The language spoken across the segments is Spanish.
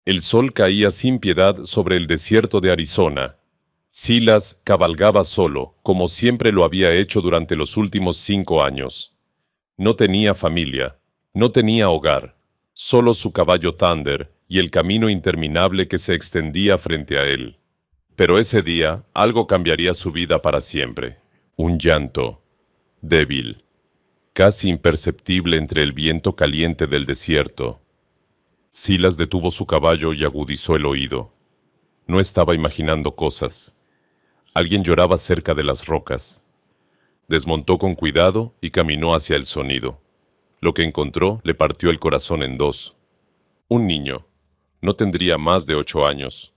El sol caía sin piedad sobre el desierto de Arizona. Silas cabalgaba solo, como siempre lo había hecho durante los últimos 5 años. No tenía familia, no tenía hogar, solo su caballo Thunder y el camino interminable que se extendía frente a él. Pero ese día algo cambiaría su vida para siempre. Un llanto, débil, casi imperceptible entre el viento caliente del desierto. Silas detuvo su caballo y agudizó el oído. No estaba imaginando cosas. Alguien lloraba cerca de las rocas. Desmontó con cuidado y caminó hacia el sonido. Lo que encontró le partió el corazón en dos. Un niño, no tendría más de 8 años,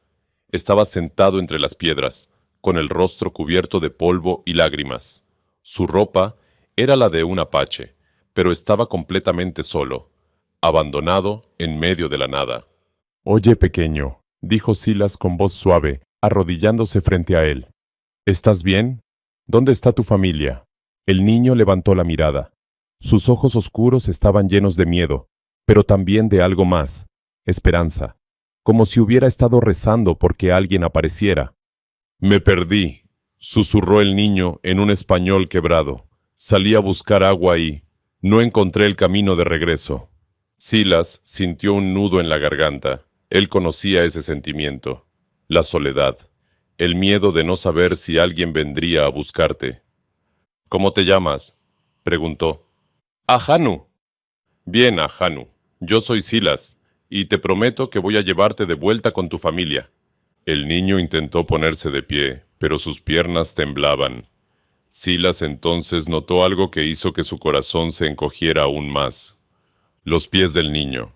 estaba sentado entre las piedras, con el rostro cubierto de polvo y lágrimas. Su ropa era la de un apache, pero estaba completamente solo, abandonado en medio de la nada. «Oye, pequeño», dijo Silas con voz suave, arrodillándose frente a él. «¿Estás bien? ¿Dónde está tu familia?» El niño levantó la mirada. Sus ojos oscuros estaban llenos de miedo, pero también de algo más, esperanza, como si hubiera estado rezando porque alguien apareciera. «Me perdí», susurró el niño en un español quebrado. «Salí a buscar agua y no encontré el camino de regreso». Silas sintió un nudo en la garganta. Él conocía ese sentimiento, la soledad, el miedo de no saber si alguien vendría a buscarte. «¿Cómo te llamas?», preguntó. «Ahanu». «Bien, Ahanu. Yo soy Silas, y te prometo que voy a llevarte de vuelta con tu familia». El niño intentó ponerse de pie, pero sus piernas temblaban. Silas entonces notó algo que hizo que su corazón se encogiera aún más. Los pies del niño.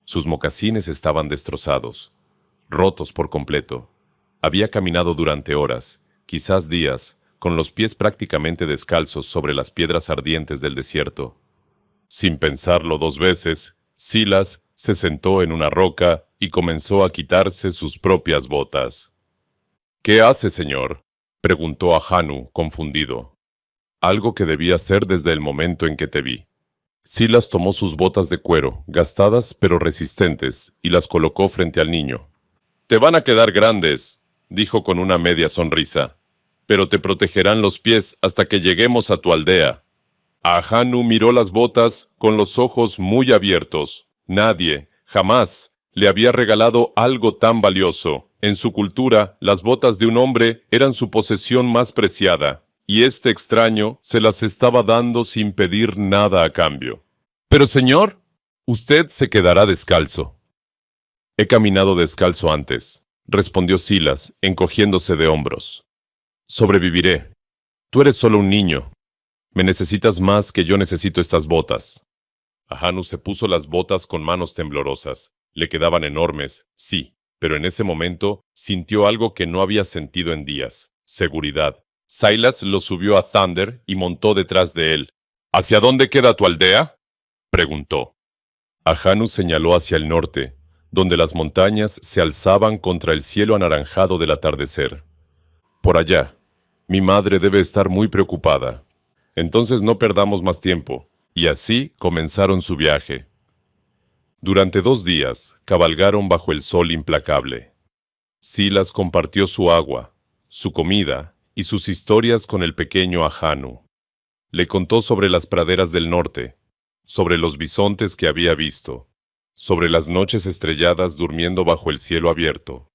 Sus mocasines estaban destrozados, rotos por completo. Había caminado durante horas, quizás días, con los pies prácticamente descalzos sobre las piedras ardientes del desierto. Sin pensarlo 2 veces, Silas se sentó en una roca y comenzó a quitarse sus propias botas. «¿Qué hace, señor?», preguntó Ahanu, confundido. «Algo que debía hacer desde el momento en que te vi». Silas tomó sus botas de cuero, gastadas pero resistentes, y las colocó frente al niño. «Te van a quedar grandes», dijo con una media sonrisa, «pero te protegerán los pies hasta que lleguemos a tu aldea». Ahanu miró las botas con los ojos muy abiertos. Nadie, jamás, le había regalado algo tan valioso. En su cultura, las botas de un hombre eran su posesión más preciada, y este extraño se las estaba dando sin pedir nada a cambio. «Pero señor, usted se quedará descalzo». «He caminado descalzo antes», respondió Silas, encogiéndose de hombros. «Sobreviviré. Tú eres solo un niño. Me necesitas más que yo necesito estas botas». Ahanu se puso las botas con manos temblorosas. Le quedaban enormes, sí, pero en ese momento sintió algo que no había sentido en días: seguridad. Silas lo subió a Thunder y montó detrás de él. «¿Hacia dónde queda tu aldea?», preguntó. Ahanu señaló hacia el norte, donde las montañas se alzaban contra el cielo anaranjado del atardecer. «Por allá. Mi madre debe estar muy preocupada. Entonces no perdamos más tiempo». Y así comenzaron su viaje. Durante 2 días cabalgaron bajo el sol implacable. Silas compartió su agua, su comida y sus historias con el pequeño Ahanu. Le contó sobre las praderas del norte, sobre los bisontes que había visto, sobre las noches estrelladas durmiendo bajo el cielo abierto.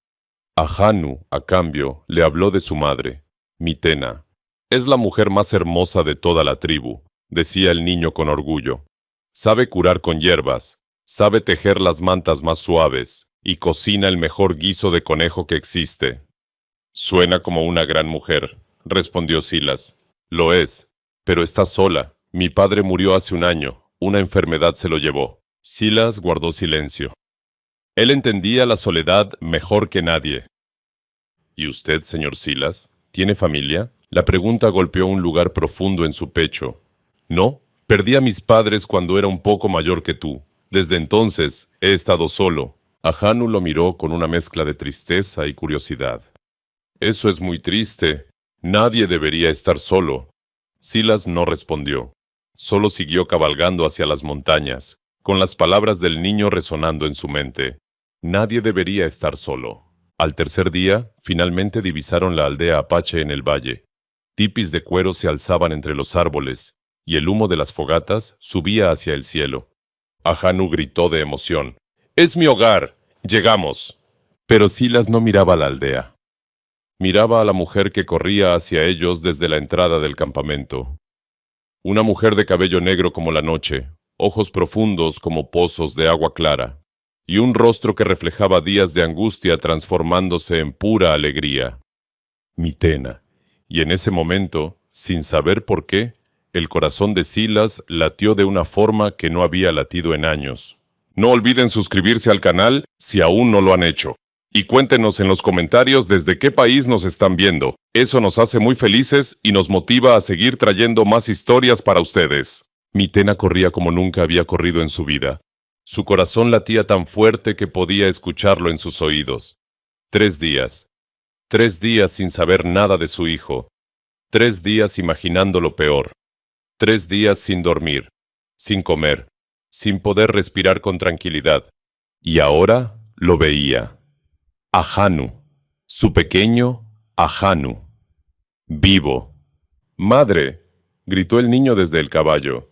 Ahanu, a cambio, le habló de su madre, Mitena. «Es la mujer más hermosa de toda la tribu», decía el niño con orgullo. «Sabe curar con hierbas, sabe tejer las mantas más suaves y cocina el mejor guiso de conejo que existe». «Suena como una gran mujer», respondió Silas. «Lo es, pero está sola. Mi padre murió hace 1 año. Una enfermedad se lo llevó». Silas guardó silencio. Él entendía la soledad mejor que nadie. «¿Y usted, señor Silas, tiene familia?». La pregunta golpeó un lugar profundo en su pecho. «No, perdí a mis padres cuando era un poco mayor que tú. Desde entonces he estado solo». Ahanu lo miró con una mezcla de tristeza y curiosidad. «Eso es muy triste. Nadie debería estar solo». Silas no respondió. Solo siguió cabalgando hacia las montañas, con las palabras del niño resonando en su mente. Nadie debería estar solo. Al tercer día, finalmente divisaron la aldea apache en el valle. Tipis de cuero se alzaban entre los árboles, y el humo de las fogatas subía hacia el cielo. Ahanu gritó de emoción. ¡Es mi hogar! ¡Llegamos! Pero Silas no miraba la aldea. Miraba a la mujer que corría hacia ellos desde la entrada del campamento. Una mujer de cabello negro como la noche, ojos profundos como pozos de agua clara, y un rostro que reflejaba días de angustia transformándose en pura alegría. Mitena. Y en ese momento, sin saber por qué, el corazón de Silas latió de una forma que no había latido en años. No olviden suscribirse al canal si aún no lo han hecho. Y cuéntenos en los comentarios desde qué país nos están viendo. Eso nos hace muy felices y nos motiva a seguir trayendo más historias para ustedes. Mitena corría como nunca había corrido en su vida. Su corazón latía tan fuerte que podía escucharlo en sus oídos. 3 días. 3 días sin saber nada de su hijo. 3 días imaginando lo peor. 3 días sin dormir, sin comer, sin poder respirar con tranquilidad. Y ahora lo veía. Ahanu, su pequeño Ahanu, vivo. ¡Madre!, gritó el niño desde el caballo.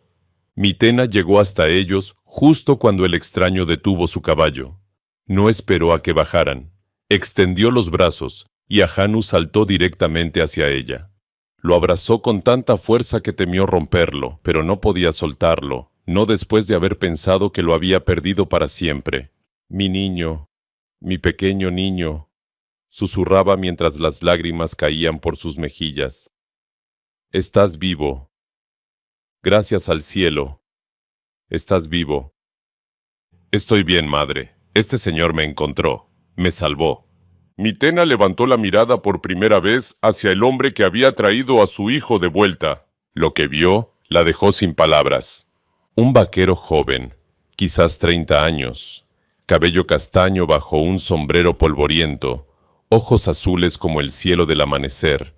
Mitena llegó hasta ellos justo cuando el extraño detuvo su caballo. No esperó a que bajaran. Extendió los brazos y Ahanu saltó directamente hacia ella. Lo abrazó con tanta fuerza que temió romperlo, pero no podía soltarlo, no después de haber pensado que lo había perdido para siempre. Mi niño, mi pequeño niño, susurraba mientras las lágrimas caían por sus mejillas. Estás vivo. Gracias al cielo. Estás vivo. Estoy bien, madre. Este señor me encontró. Me salvó. Mitena levantó la mirada por primera vez hacia el hombre que había traído a su hijo de vuelta. Lo que vio la dejó sin palabras. Un vaquero joven, quizás 30 años, cabello castaño bajo un sombrero polvoriento, ojos azules como el cielo del amanecer,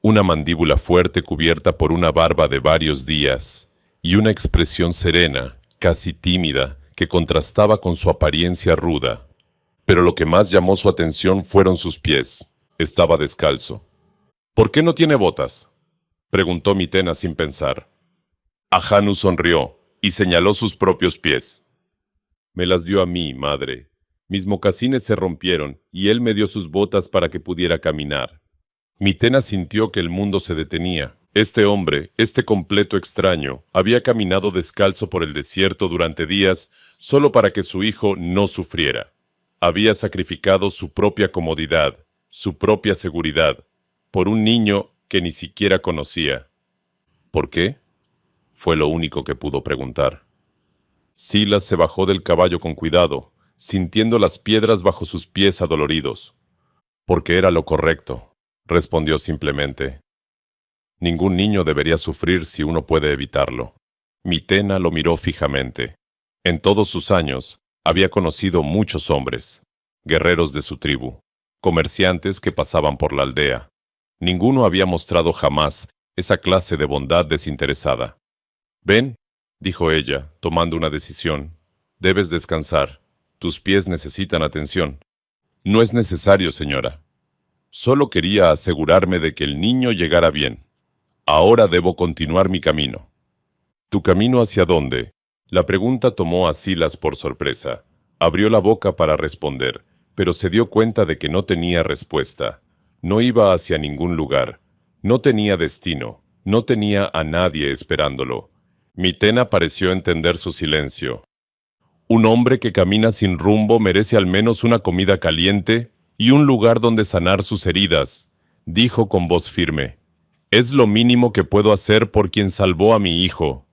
una mandíbula fuerte cubierta por una barba de varios días, y una expresión serena, casi tímida, que contrastaba con su apariencia ruda. Pero lo que más llamó su atención fueron sus pies. Estaba descalzo. ¿Por qué no tiene botas?, preguntó Mitena sin pensar. Ahanu sonrió y señaló sus propios pies. Me las dio a mí, madre. Mis mocasines se rompieron y él me dio sus botas para que pudiera caminar. Mitena sintió que el mundo se detenía. Este hombre, este completo extraño, había caminado descalzo por el desierto durante días solo para que su hijo no sufriera. Había sacrificado su propia comodidad, su propia seguridad, por un niño que ni siquiera conocía. ¿Por qué?, fue lo único que pudo preguntar. Silas se bajó del caballo con cuidado, sintiendo las piedras bajo sus pies adoloridos. Porque era lo correcto, respondió simplemente. Ningún niño debería sufrir si uno puede evitarlo. Mitena lo miró fijamente. En todos sus años, había conocido muchos hombres, guerreros de su tribu, comerciantes que pasaban por la aldea. Ninguno había mostrado jamás esa clase de bondad desinteresada. «Ven», dijo ella, tomando una decisión. «Debes descansar. Tus pies necesitan atención». «No es necesario, señora. Solo quería asegurarme de que el niño llegara bien. Ahora debo continuar mi camino». «¿Tu camino hacia dónde?». La pregunta tomó a Silas por sorpresa. Abrió la boca para responder, pero se dio cuenta de que no tenía respuesta. No iba hacia ningún lugar. No tenía destino. No tenía a nadie esperándolo. Mitena pareció entender su silencio. Un hombre que camina sin rumbo merece al menos una comida caliente y un lugar donde sanar sus heridas, dijo con voz firme. Es lo mínimo que puedo hacer por quien salvó a mi hijo.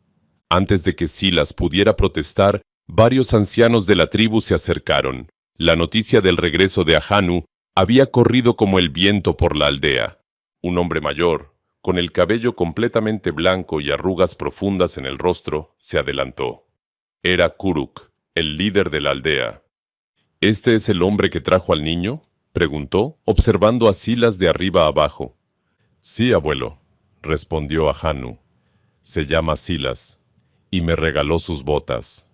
Antes de que Silas pudiera protestar, varios ancianos de la tribu se acercaron. La noticia del regreso de Ahanu había corrido como el viento por la aldea. Un hombre mayor, con el cabello completamente blanco y arrugas profundas en el rostro, se adelantó. Era Kuruk, el líder de la aldea. ¿Este es el hombre que trajo al niño?, preguntó, observando a Silas de arriba abajo. Sí, abuelo, respondió Ahanu. Se llama Silas, y me regaló sus botas.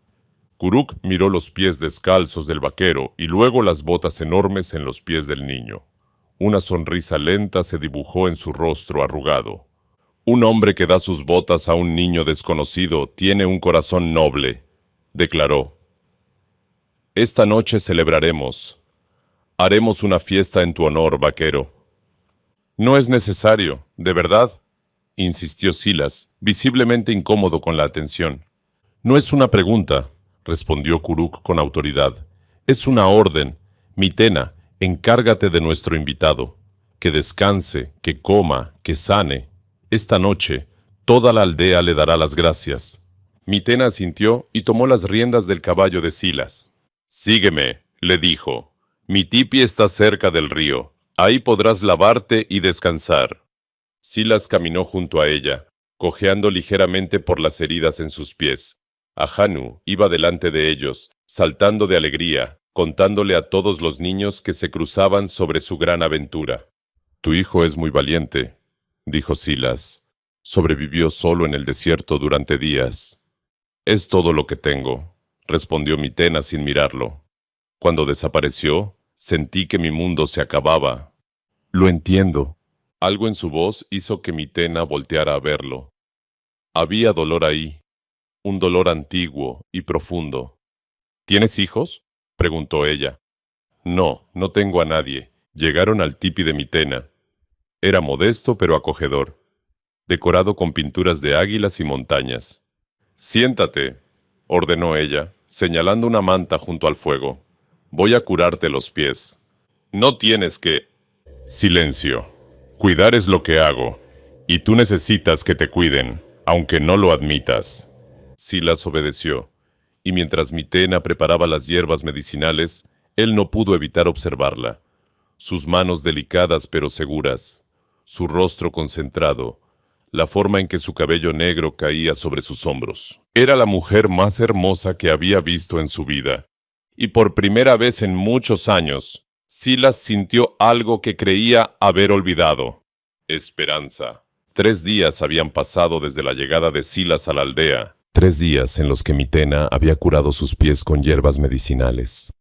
Kuruk miró los pies descalzos del vaquero y luego las botas enormes en los pies del niño. Una sonrisa lenta se dibujó en su rostro arrugado. Un hombre que da sus botas a un niño desconocido tiene un corazón noble, declaró. Esta noche celebraremos. Haremos una fiesta en tu honor, vaquero. No es necesario, de verdad, insistió Silas, visiblemente incómodo con la atención. No es una pregunta, respondió Kuruk con autoridad. Es una orden. Mitena, encárgate de nuestro invitado. Que descanse, que coma, que sane. Esta noche, toda la aldea le dará las gracias. Mitena asintió y tomó las riendas del caballo de Silas. Sígueme, le dijo. Mi tipi está cerca del río. Ahí podrás lavarte y descansar. Silas caminó junto a ella, cojeando ligeramente por las heridas en sus pies. Ahanu iba delante de ellos, saltando de alegría, contándole a todos los niños que se cruzaban sobre su gran aventura. Tu hijo es muy valiente, dijo Silas. Sobrevivió solo en el desierto durante días. Es todo lo que tengo, respondió Mitena sin mirarlo. Cuando desapareció, sentí que mi mundo se acababa. Lo entiendo. Algo en su voz hizo que Mitena volteara a verlo. Había dolor ahí, un dolor antiguo y profundo. ¿Tienes hijos?, preguntó ella. No, no tengo a nadie. Llegaron al tipi de Mitena. Era modesto pero acogedor, decorado con pinturas de águilas y montañas. Siéntate, ordenó ella, señalando una manta junto al fuego. Voy a curarte los pies. No tienes que... Silencio. Cuidar es lo que hago, y tú necesitas que te cuiden, aunque no lo admitas. Silas obedeció, y mientras Mitena preparaba las hierbas medicinales, él no pudo evitar observarla. Sus manos delicadas pero seguras, su rostro concentrado, la forma en que su cabello negro caía sobre sus hombros. Era la mujer más hermosa que había visto en su vida, y por primera vez en muchos años, Silas sintió algo que creía haber olvidado. Esperanza. 3 días habían pasado desde la llegada de Silas a la aldea. 3 días en los que Mitena había curado sus pies con hierbas medicinales.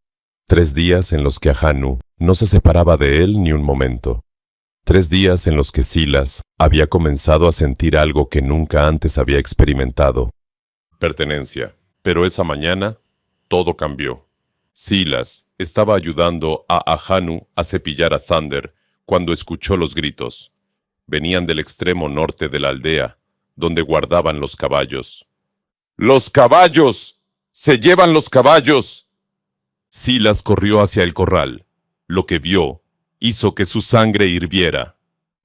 3 días en los que Ahanu no se separaba de él ni un momento. 3 días en los que Silas había comenzado a sentir algo que nunca antes había experimentado. Pertenencia. Pero esa mañana, todo cambió. Silas estaba ayudando a Ahanu a cepillar a Thunder cuando escuchó los gritos. Venían del extremo norte de la aldea, donde guardaban los caballos. ¡Los caballos! ¡Se llevan los caballos! Silas corrió hacia el corral. Lo que vio hizo que su sangre hirviera.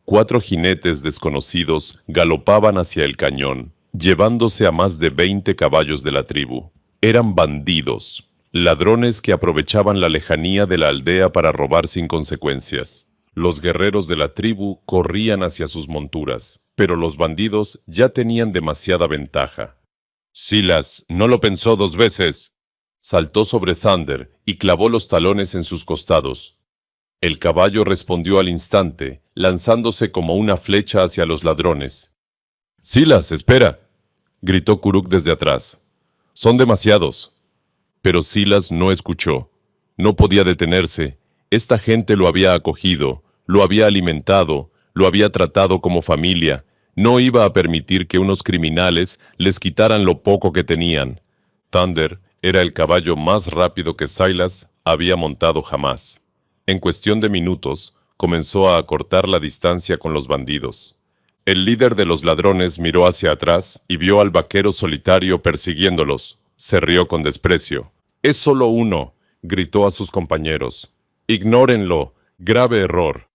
4 jinetes desconocidos galopaban hacia el cañón, llevándose a más de 20 caballos de la tribu. Eran bandidos, ladrones que aprovechaban la lejanía de la aldea para robar sin consecuencias. Los guerreros de la tribu corrían hacia sus monturas, pero los bandidos ya tenían demasiada ventaja. Silas no lo pensó 2 veces. Saltó sobre Thunder y clavó los talones en sus costados. El caballo respondió al instante, lanzándose como una flecha hacia los ladrones. «Silas, espera», gritó Kuruk desde atrás. «Son demasiados». Pero Silas no escuchó. No podía detenerse. Esta gente lo había acogido, lo había alimentado, lo había tratado como familia. No iba a permitir que unos criminales les quitaran lo poco que tenían. Thunder era el caballo más rápido que Silas había montado jamás. En cuestión de minutos, comenzó a acortar la distancia con los bandidos. El líder de los ladrones miró hacia atrás y vio al vaquero solitario persiguiéndolos. Se rió con desprecio. «Es solo uno», gritó a sus compañeros. «Ignórenlo. Grave error».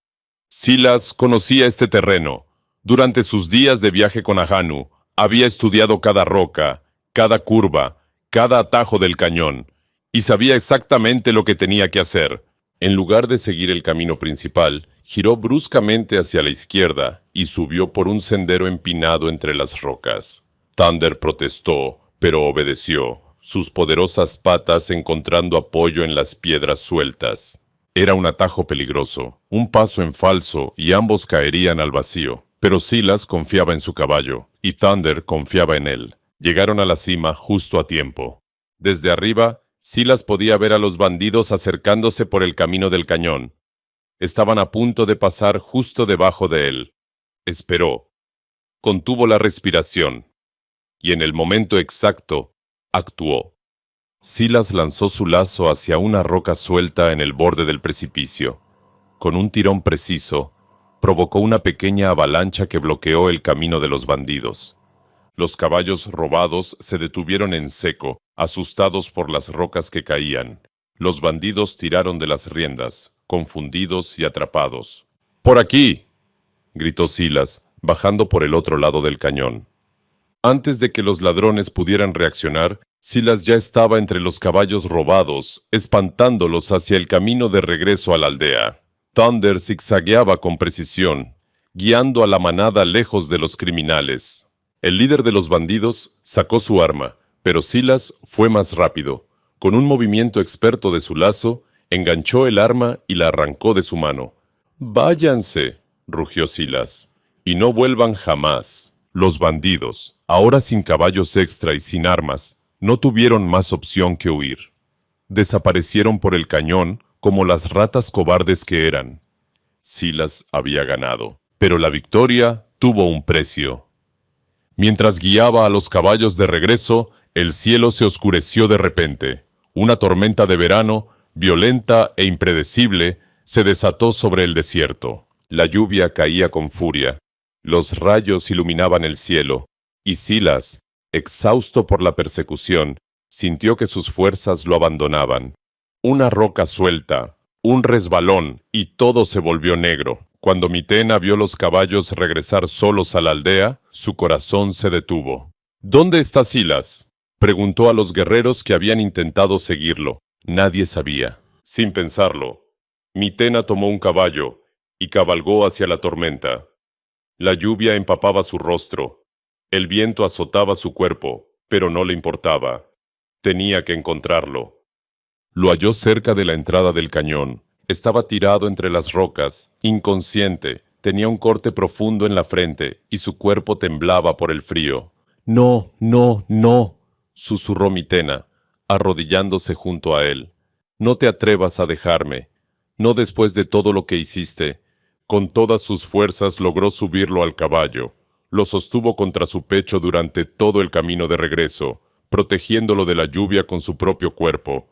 Silas conocía este terreno. Durante sus días de viaje con Ahanu, había estudiado cada roca, cada curva, cada atajo del cañón, y sabía exactamente lo que tenía que hacer. En lugar de seguir el camino principal, giró bruscamente hacia la izquierda y subió por un sendero empinado entre las rocas. Thunder protestó, pero obedeció, sus poderosas patas encontrando apoyo en las piedras sueltas. Era un atajo peligroso, un paso en falso y ambos caerían al vacío. Pero Silas confiaba en su caballo, y Thunder confiaba en él. Llegaron a la cima justo a tiempo. Desde arriba, Silas podía ver a los bandidos acercándose por el camino del cañón. Estaban a punto de pasar justo debajo de él. Esperó. Contuvo la respiración. Y en el momento exacto, actuó. Silas lanzó su lazo hacia una roca suelta en el borde del precipicio. Con un tirón preciso, provocó una pequeña avalancha que bloqueó el camino de los bandidos. Los caballos robados se detuvieron en seco, asustados por las rocas que caían. Los bandidos tiraron de las riendas, confundidos y atrapados. ¡Por aquí!, gritó Silas, bajando por el otro lado del cañón. Antes de que los ladrones pudieran reaccionar, Silas ya estaba entre los caballos robados, espantándolos hacia el camino de regreso a la aldea. Thunder zigzagueaba con precisión, guiando a la manada lejos de los criminales. El líder de los bandidos sacó su arma, pero Silas fue más rápido. Con un movimiento experto de su lazo, enganchó el arma y la arrancó de su mano. «Váyanse», rugió Silas, «y no vuelvan jamás». Los bandidos, ahora sin caballos extra y sin armas, no tuvieron más opción que huir. Desaparecieron por el cañón como las ratas cobardes que eran. Silas había ganado, pero la victoria tuvo un precio. Mientras guiaba a los caballos de regreso, el cielo se oscureció de repente. Una tormenta de verano, violenta e impredecible, se desató sobre el desierto. La lluvia caía con furia. Los rayos iluminaban el cielo, y Silas, exhausto por la persecución, sintió que sus fuerzas lo abandonaban. Una roca suelta, un resbalón, y todo se volvió negro. Cuando Mitena vio los caballos regresar solos a la aldea, su corazón se detuvo. «¿Dónde está Silas?», preguntó a los guerreros que habían intentado seguirlo. Nadie sabía. Sin pensarlo, Mitena tomó un caballo y cabalgó hacia la tormenta. La lluvia empapaba su rostro. El viento azotaba su cuerpo, pero no le importaba. Tenía que encontrarlo. Lo halló cerca de la entrada del cañón. Estaba tirado entre las rocas, inconsciente. Tenía un corte profundo en la frente y su cuerpo temblaba por el frío. «No, no, no», susurró Mitena, arrodillándose junto a él. «No te atrevas a dejarme. No después de todo lo que hiciste». Con todas sus fuerzas logró subirlo al caballo. Lo sostuvo contra su pecho durante todo el camino de regreso, protegiéndolo de la lluvia con su propio cuerpo.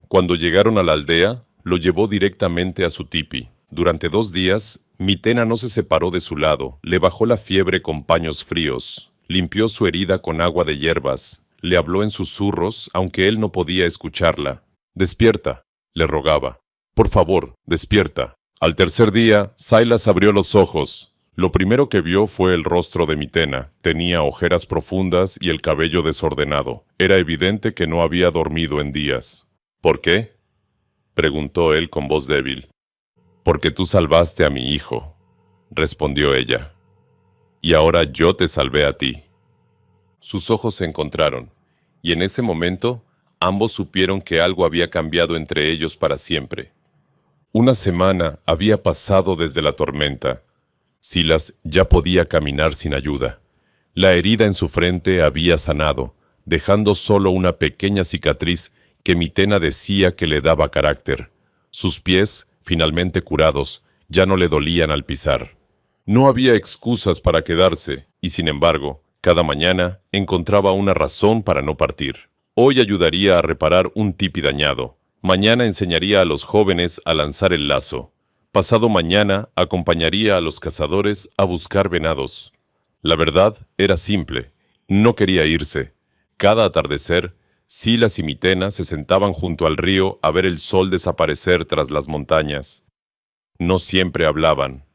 Cuando llegaron a la aldea, lo llevó directamente a su tipi. Durante 2 días, Mitena no se separó de su lado, le bajó la fiebre con paños fríos, limpió su herida con agua de hierbas, le habló en susurros, aunque él no podía escucharla. «Despierta», le rogaba. «Por favor, despierta». Al tercer día, Silas abrió los ojos. Lo primero que vio fue el rostro de Mitena. Tenía ojeras profundas y el cabello desordenado. Era evidente que no había dormido en días. «¿Por qué?», preguntó él con voz débil. «Porque tú salvaste a mi hijo», respondió ella. «Y ahora yo te salvé a ti». Sus ojos se encontraron, y en ese momento ambos supieron que algo había cambiado entre ellos para siempre. Una semana había pasado desde la tormenta. Silas ya podía caminar sin ayuda. La herida en su frente había sanado, dejando solo una pequeña cicatriz que Mitena decía que le daba carácter. Sus pies, finalmente curados, ya no le dolían al pisar. No había excusas para quedarse, y sin embargo, cada mañana encontraba una razón para no partir. Hoy ayudaría a reparar un tipi dañado. Mañana enseñaría a los jóvenes a lanzar el lazo. Pasado mañana acompañaría a los cazadores a buscar venados. La verdad era simple. No quería irse. Cada atardecer, Silas y Mitena se sentaban junto al río a ver el sol desaparecer tras las montañas. No siempre hablaban.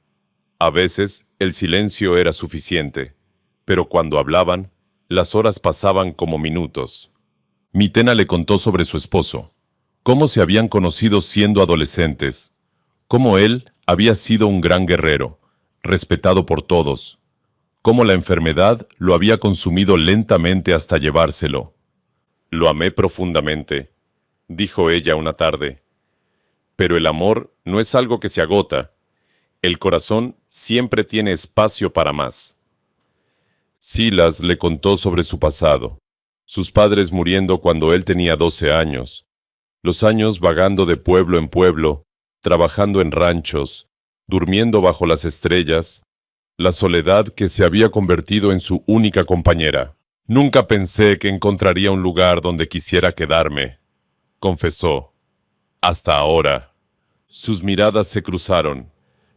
A veces el silencio era suficiente, pero cuando hablaban, las horas pasaban como minutos. Mitena le contó sobre su esposo, cómo se habían conocido siendo adolescentes, cómo él había sido un gran guerrero, respetado por todos, cómo la enfermedad lo había consumido lentamente hasta llevárselo. «Lo amé profundamente», dijo ella una tarde. «Pero el amor no es algo que se agota. El corazón siempre tiene espacio para más». Silas le contó sobre su pasado, sus padres muriendo cuando él tenía 12 años, los años vagando de pueblo en pueblo, trabajando en ranchos, durmiendo bajo las estrellas, la soledad que se había convertido en su única compañera. Nunca pensé que encontraría un lugar donde quisiera quedarme, confesó. Hasta ahora. Sus miradas se cruzaron.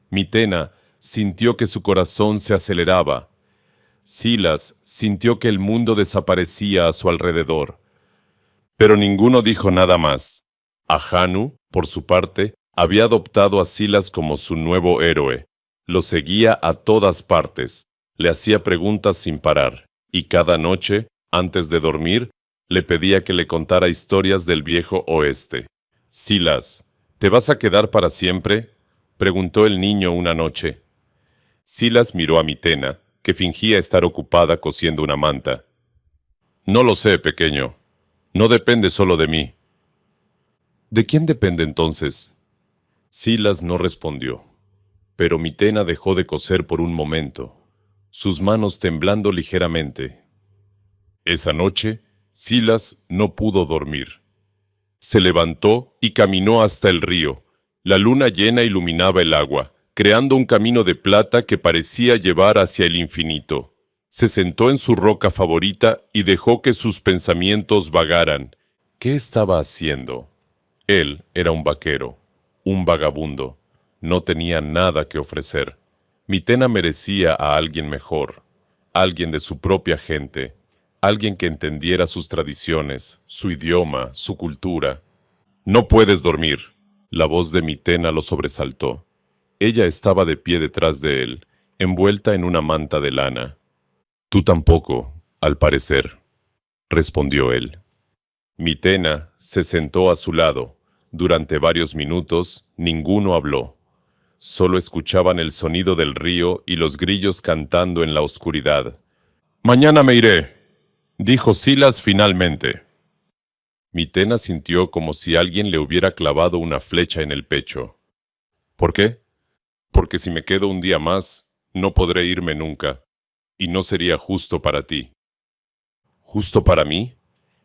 Mitena sintió que su corazón se aceleraba. Silas sintió que el mundo desaparecía a su alrededor. Pero ninguno dijo nada más. Ahanu, por su parte, había adoptado a Silas como su nuevo héroe. Lo seguía a todas partes, le hacía preguntas sin parar, y cada noche, antes de dormir, le pedía que le contara historias del viejo oeste. Silas, ¿te vas a quedar para siempre?, preguntó el niño una noche. Silas miró a Mitena, que fingía estar ocupada cosiendo una manta. No lo sé, pequeño. No depende solo de mí. ¿De quién depende entonces? Silas no respondió, pero Mitena dejó de coser por un momento, sus manos temblando ligeramente. Esa noche, Silas no pudo dormir. Se levantó y caminó hasta el río. La luna llena iluminaba el agua, creando un camino de plata que parecía llevar hacia el infinito. Se sentó en su roca favorita y dejó que sus pensamientos vagaran. ¿Qué estaba haciendo? Él era un vaquero, un vagabundo. No tenía nada que ofrecer. Mitena merecía a alguien mejor, alguien de su propia gente, alguien que entendiera sus tradiciones, su idioma, su cultura. No puedes dormir. La voz de Mitena lo sobresaltó. Ella estaba de pie detrás de él, envuelta en una manta de lana. Tú tampoco, al parecer, respondió él. Mitena se sentó a su lado. Durante varios minutos, ninguno habló. Solo escuchaban el sonido del río y los grillos cantando en la oscuridad. «Mañana me iré», dijo Silas finalmente. Mitena sintió como si alguien le hubiera clavado una flecha en el pecho. ¿Por qué? Porque si me quedo un día más, no podré irme nunca, y no sería justo para ti. ¿Justo para mí?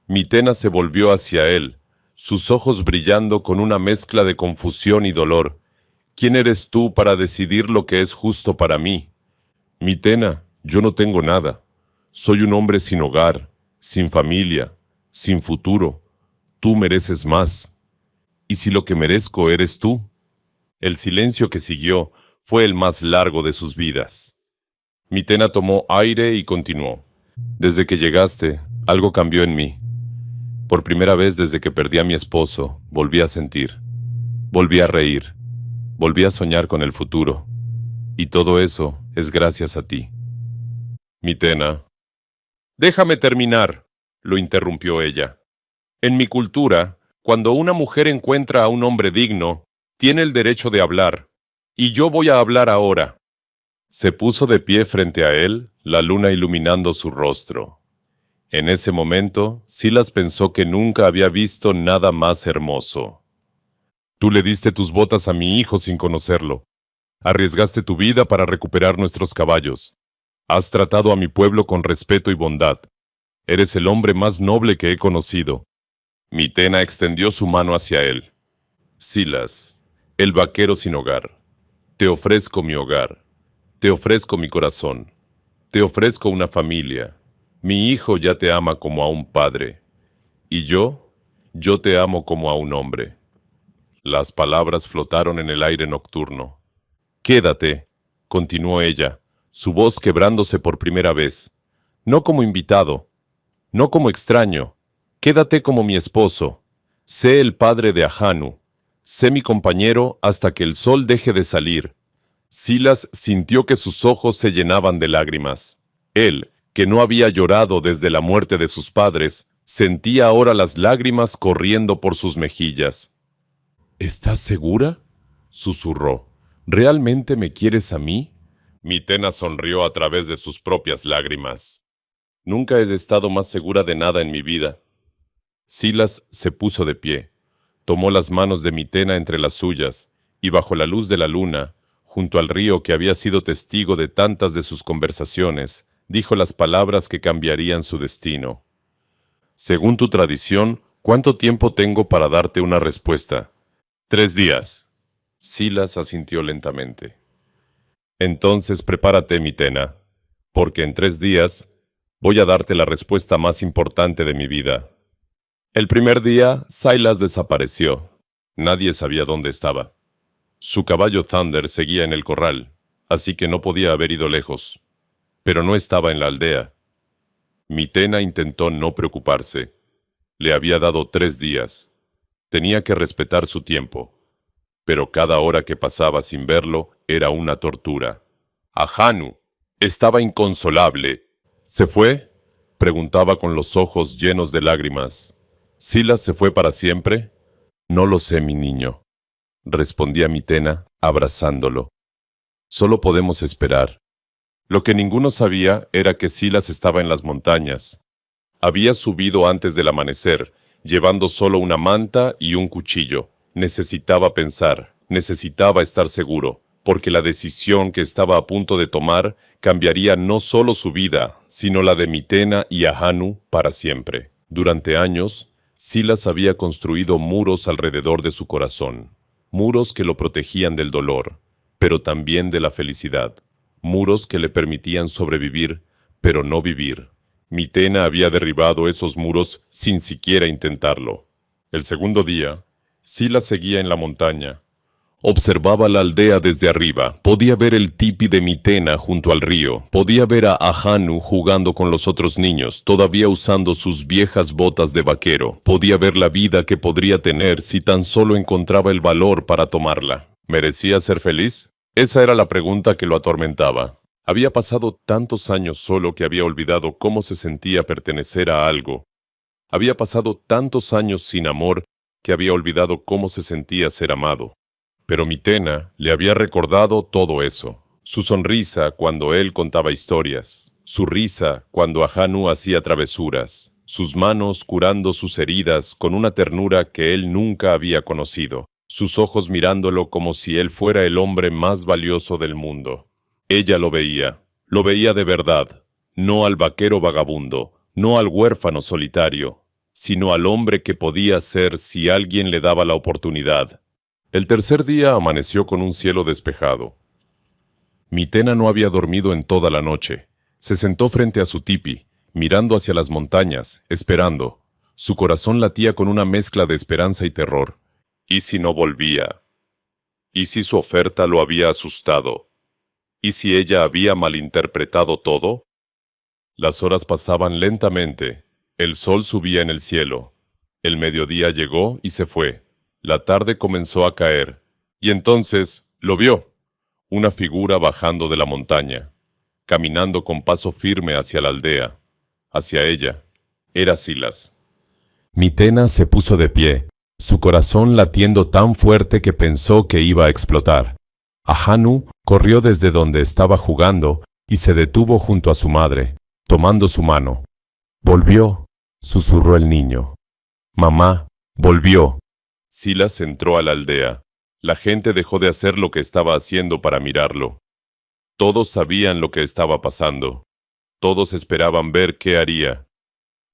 Mitena se volvió hacia él, sus ojos brillando con una mezcla de confusión y dolor. ¿Quién eres tú para decidir lo que es justo para mí? Mitena, yo no tengo nada. Soy un hombre sin hogar, sin familia, sin futuro. Tú mereces más. ¿Y si lo que merezco eres tú? El silencio que siguió fue el más largo de sus vidas. Mitena tomó aire y continuó. Desde que llegaste, algo cambió en mí. Por primera vez desde que perdí a mi esposo, volví a sentir. Volví a reír. Volví a soñar con el futuro. Y todo eso es gracias a ti. Mitena. Déjame terminar, lo interrumpió ella. En mi cultura, cuando una mujer encuentra a un hombre digno, tiene el derecho de hablar. Y yo voy a hablar ahora. Se puso de pie frente a él, la luna iluminando su rostro. En ese momento, Silas pensó que nunca había visto nada más hermoso. Tú le diste tus botas a mi hijo sin conocerlo. Arriesgaste tu vida para recuperar nuestros caballos. Has tratado a mi pueblo con respeto y bondad. Eres el hombre más noble que he conocido. Mitena extendió su mano hacia él. Silas, el vaquero sin hogar. Te ofrezco mi hogar. Te ofrezco mi corazón. Te ofrezco una familia. Mi hijo ya te ama como a un padre. Y yo te amo como a un hombre. Las palabras flotaron en el aire nocturno. Quédate, continuó ella, su voz quebrándose por primera vez. No como invitado, no como extraño. Quédate como mi esposo. Sé el padre de Ahanu. Sé mi compañero hasta que el sol deje de salir. Silas sintió que sus ojos se llenaban de lágrimas. Él, que no había llorado desde la muerte de sus padres, sentía ahora las lágrimas corriendo por sus mejillas. ¿Estás segura?, susurró. ¿Realmente me quieres a mí? Mitena sonrió a través de sus propias lágrimas. Nunca he estado más segura de nada en mi vida. Silas se puso de pie, tomó las manos de Mitena entre las suyas, y bajo la luz de la luna, junto al río que había sido testigo de tantas de sus conversaciones, dijo las palabras que cambiarían su destino. Según tu tradición, ¿cuánto tiempo tengo para darte una respuesta? 3 días. Silas asintió lentamente. Entonces prepárate, Mitena, porque en 3 días voy a darte la respuesta más importante de mi vida. El primer día, Silas desapareció. Nadie sabía dónde estaba. Su caballo Thunder seguía en el corral, así que no podía haber ido lejos. Pero no estaba en la aldea. Mitena intentó no preocuparse. Le había dado 3 días. Tenía que respetar su tiempo. Pero cada hora que pasaba sin verlo era una tortura. Ahanu estaba inconsolable. ¿Se fue?, preguntaba con los ojos llenos de lágrimas. ¿Silas se fue para siempre? No lo sé, mi niño, respondía Mitena, abrazándolo. Solo podemos esperar. Lo que ninguno sabía era que Silas estaba en las montañas. Había subido antes del amanecer, llevando solo una manta y un cuchillo. Necesitaba pensar, necesitaba estar seguro, porque la decisión que estaba a punto de tomar cambiaría no solo su vida, sino la de Mitena y Ahanu para siempre. Durante años, Silas había construido muros alrededor de su corazón, muros que lo protegían del dolor, pero también de la felicidad, muros que le permitían sobrevivir, pero no vivir. Mitena había derribado esos muros sin siquiera intentarlo. El segundo día, Silas seguía en la montaña. Observaba la aldea desde arriba. Podía ver el tipi de Mitena junto al río. Podía ver a Ahanu jugando con los otros niños, todavía usando sus viejas botas de vaquero. Podía ver la vida que podría tener si tan solo encontraba el valor para tomarla. ¿Merecía ser feliz? Esa era la pregunta que lo atormentaba. Había pasado tantos años solo que había olvidado cómo se sentía pertenecer a algo. Había pasado tantos años sin amor que había olvidado cómo se sentía ser amado. Pero Mitena le había recordado todo eso. Su sonrisa cuando él contaba historias, su risa cuando Ahanu hacía travesuras, sus manos curando sus heridas con una ternura que él nunca había conocido, sus ojos mirándolo como si él fuera el hombre más valioso del mundo. Ella lo veía de verdad, no al vaquero vagabundo, no al huérfano solitario, sino al hombre que podía ser si alguien le daba la oportunidad. El tercer día amaneció con un cielo despejado. Mitena no había dormido en toda la noche. Se sentó frente a su tipi, mirando hacia las montañas, esperando. Su corazón latía con una mezcla de esperanza y terror. ¿Y si no volvía? ¿Y si su oferta lo había asustado? ¿Y si ella había malinterpretado todo? Las horas pasaban lentamente. El sol subía en el cielo. El mediodía llegó y se fue. La tarde comenzó a caer, y entonces lo vio, una figura bajando de la montaña, caminando con paso firme hacia la aldea, hacia ella. Era Silas. Mitena se puso de pie, su corazón latiendo tan fuerte que pensó que iba a explotar. Ahanu corrió desde donde estaba jugando y se detuvo junto a su madre, tomando su mano. «Volvió», susurró el niño. «Mamá, volvió». Silas entró a la aldea. La gente dejó de hacer lo que estaba haciendo para mirarlo. Todos sabían lo que estaba pasando. Todos esperaban ver qué haría.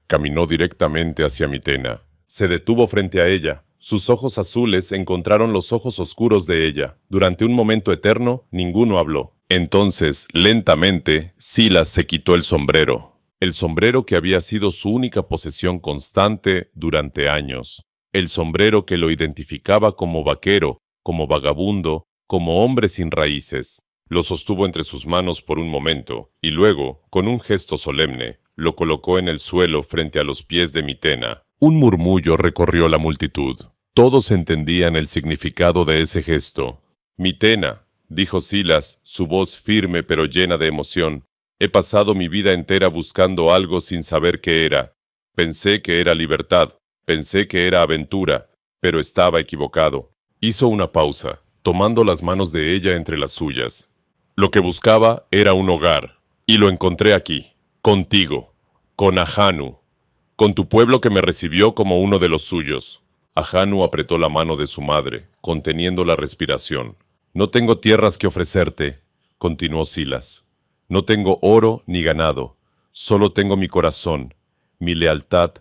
Caminó directamente hacia Mitena. Se detuvo frente a ella. Sus ojos azules encontraron los ojos oscuros de ella. Durante un momento eterno, ninguno habló. Entonces, lentamente, Silas se quitó el sombrero. El sombrero que había sido su única posesión constante durante años. El sombrero que lo identificaba como vaquero, como vagabundo, como hombre sin raíces. Lo sostuvo entre sus manos por un momento, y luego, con un gesto solemne, lo colocó en el suelo frente a los pies de Mitena. Un murmullo recorrió la multitud. Todos entendían el significado de ese gesto. «Mitena», dijo Silas, su voz firme pero llena de emoción, «he pasado mi vida entera buscando algo sin saber qué era. Pensé que era libertad. Pensé que era aventura, pero estaba equivocado». Hizo una pausa, tomando las manos de ella entre las suyas. Lo que buscaba era un hogar, y lo encontré aquí, contigo, con Ahanu, con tu pueblo que me recibió como uno de los suyos. Ahanu apretó la mano de su madre, conteniendo la respiración. «No tengo tierras que ofrecerte», continuó Silas. «No tengo oro ni ganado, solo tengo mi corazón, mi lealtad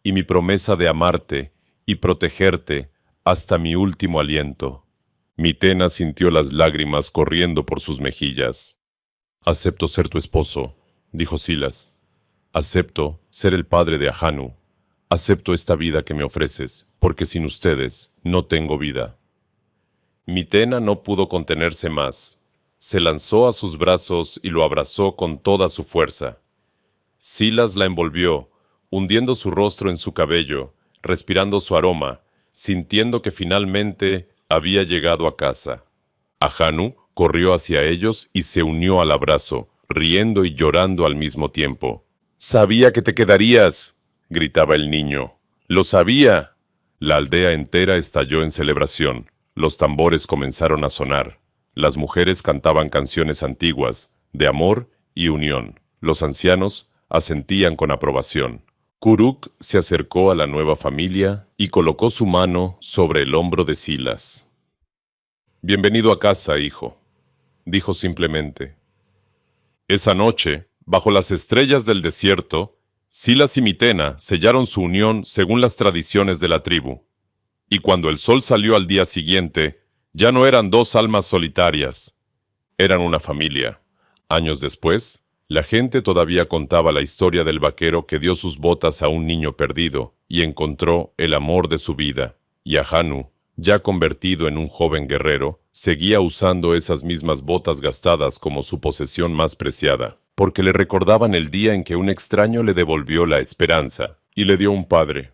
y mi promesa de amarte y protegerte hasta mi último aliento. Mitena sintió las lágrimas corriendo por sus mejillas. Acepto ser tu esposo, dijo Silas. Acepto ser el padre de Ahanu. Acepto esta vida que me ofreces, porque sin ustedes no tengo vida. Mitena no pudo contenerse más. Se lanzó a sus brazos y lo abrazó con toda su fuerza. Silas la envolvió, hundiendo su rostro en su cabello, respirando su aroma, sintiendo que finalmente había llegado a casa. Ahanu corrió hacia ellos y se unió al abrazo, riendo y llorando al mismo tiempo. «¡Sabía que te quedarías!», gritaba el niño. «¡Lo sabía!». La aldea entera estalló en celebración. Los tambores comenzaron a sonar. Las mujeres cantaban canciones antiguas, de amor y unión. Los ancianos asentían con aprobación. Kuruk se acercó a la nueva familia y colocó su mano sobre el hombro de Silas. «Bienvenido a casa, hijo», dijo simplemente. Esa noche, bajo las estrellas del desierto, Silas y Mitena sellaron su unión según las tradiciones de la tribu. Y cuando el sol salió al día siguiente, ya no eran dos almas solitarias, eran una familia. Años después, la gente todavía contaba la historia del vaquero que dio sus botas a un niño perdido y encontró el amor de su vida. Y Ahanu, ya convertido en un joven guerrero, seguía usando esas mismas botas gastadas como su posesión más preciada, porque le recordaban el día en que un extraño le devolvió la esperanza y le dio un padre.